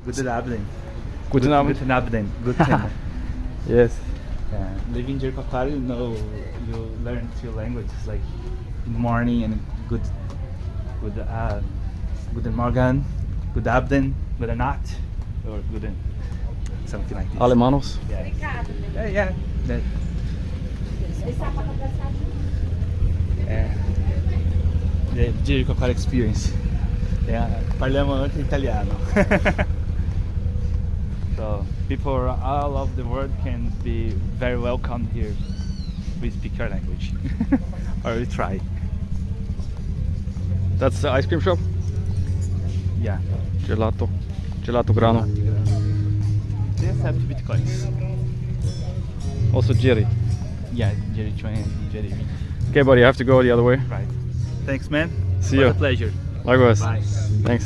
Guten Abend. Guten Abend. Guten Abend. Guten. Yes. Living in Jericoacoara, you learn two languages like good morning and guten Morgen, good Abend, gute Nacht, or guten something like this. Alemanos. Yeah. That, the Jericoacoara experience. Parliamo anche italiano. So people all over the world can be very welcome here. We speak our language, or we try. That's the ice cream shop. Yeah. Gelato. Gelato grano. They accept bitcoins. Also Jeri. Yeah, Jeri 20, Jeri. Okay, buddy, I have to go the other way. Right. Thanks, man. See It was you. a pleasure. Likewise. Bye. Thanks.